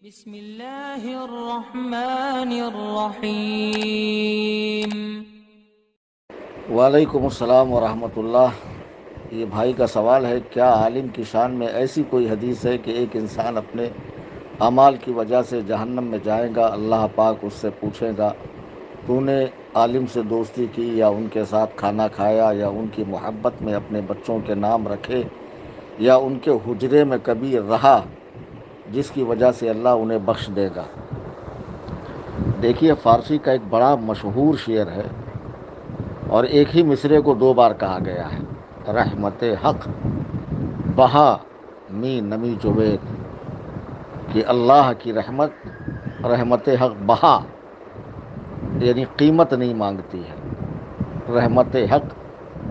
بسم اللہ الرحمن الرحیم۔ وعلیکم السلام ورحمۃ اللہ۔ یہ بھائی کا سوال ہے، کیا عالم کی شان میں ایسی کوئی حدیث ہے کہ ایک انسان اپنے اعمال کی وجہ سے جہنم میں جائے گا، اللہ پاک اس سے پوچھے گا تو نے عالم سے دوستی کی یا ان کے ساتھ کھانا کھایا یا ان کی محبت میں اپنے بچوں کے نام رکھے یا ان کے حجرے میں کبھی رہا، جس کی وجہ سے اللہ انہیں بخش دے گا۔ دیکھیے، فارسی کا ایک بڑا مشہور شعر ہے اور ایک ہی مصرے کو دو بار کہا گیا ہے، رحمت حق بہا می نمی جوید، کہ اللہ کی رحمت حق بہا یعنی قیمت نہیں مانگتی ہے، رحمت حق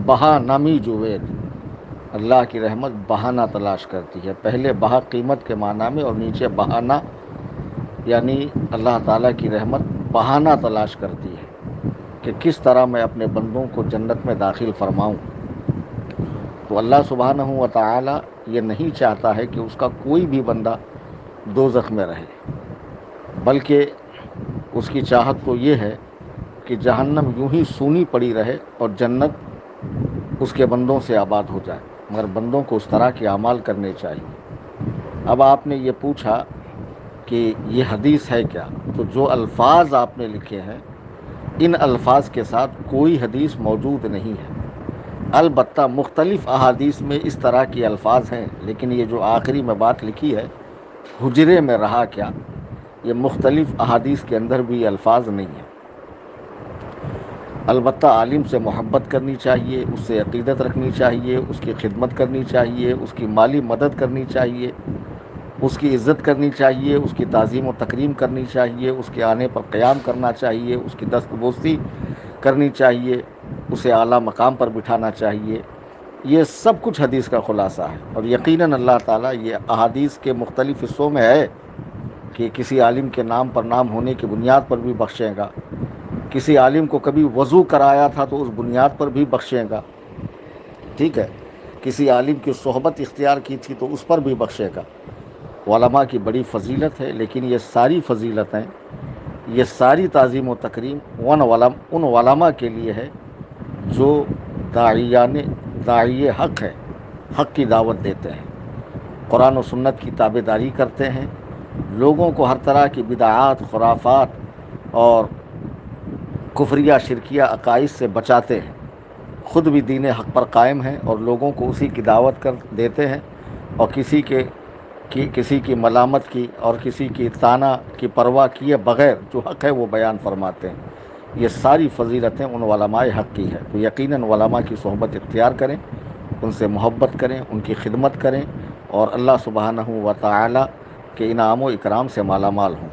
بہا نمی جوید، اللہ کی رحمت بہانہ تلاش کرتی ہے۔ پہلے بہا قیمت کے معنی میں اور نیچے بہانہ یعنی اللہ تعالیٰ کی رحمت بہانہ تلاش کرتی ہے کہ کس طرح میں اپنے بندوں کو جنت میں داخل فرماؤں۔ تو اللہ سبحانہ و تعالی یہ نہیں چاہتا ہے کہ اس کا کوئی بھی بندہ دوزخ میں رہے، بلکہ اس کی چاہت تو یہ ہے کہ جہنم یوں ہی سونی پڑی رہے اور جنت اس کے بندوں سے آباد ہو جائے، مگر بندوں کو اس طرح کے اعمال کرنے چاہیے۔ اب آپ نے یہ پوچھا کہ یہ حدیث ہے کیا، تو جو الفاظ آپ نے لکھے ہیں ان الفاظ کے ساتھ کوئی حدیث موجود نہیں ہے۔ البتہ مختلف احادیث میں اس طرح کے الفاظ ہیں، لیکن یہ جو آخری میں بات لکھی ہے حجرے میں رہا کیا، یہ مختلف احادیث کے اندر بھی الفاظ نہیں ہیں۔ البتہ عالم سے محبت کرنی چاہیے، اس سے عقیدت رکھنی چاہیے، اس کی خدمت کرنی چاہیے، اس کی مالی مدد کرنی چاہیے، اس کی عزت کرنی چاہیے، اس کی تعظیم و تکریم کرنی چاہیے، اس کے آنے پر قیام کرنا چاہیے، اس کی دستبوسی کرنی چاہیے، اسے اعلیٰ مقام پر بٹھانا چاہیے۔ یہ سب کچھ حدیث کا خلاصہ ہے، اور یقیناً اللہ تعالیٰ یہ احادیث کے مختلف حصوں میں ہے کہ کسی عالم کے نام پر نام ہونے کی بنیاد پر بھی بخشے گا، کسی عالم کو کبھی وضو کرایا تھا تو اس بنیاد پر بھی بخشے گا، ٹھیک ہے، کسی عالم کی صحبت اختیار کی تھی تو اس پر بھی بخشے گا۔ علماء کی بڑی فضیلت ہے، لیکن یہ ساری فضیلتیں، یہ ساری تعظیم و تکریم ان علماء کے لیے ہے جو داعی حق ہے، حق کی دعوت دیتے ہیں، قرآن و سنت کی تابع داری کرتے ہیں، لوگوں کو ہر طرح کی بدعات، خرافات اور کفریہ شرکیہ عقائد سے بچاتے ہیں، خود بھی دین حق پر قائم ہیں اور لوگوں کو اسی کی دعوت کر دیتے ہیں، اور کسی کی ملامت کی اور کسی کی طعنہ کی پرواہ کیے بغیر جو حق ہے وہ بیان فرماتے ہیں۔ یہ ساری فضیلتیں ان علماء حق کی ہے، تو یقیناً علماء کی صحبت اختیار کریں، ان سے محبت کریں، ان کی خدمت کریں، اور اللہ سبحانہ و تعالی کے انعام و اکرام سے مالا مال ہوں۔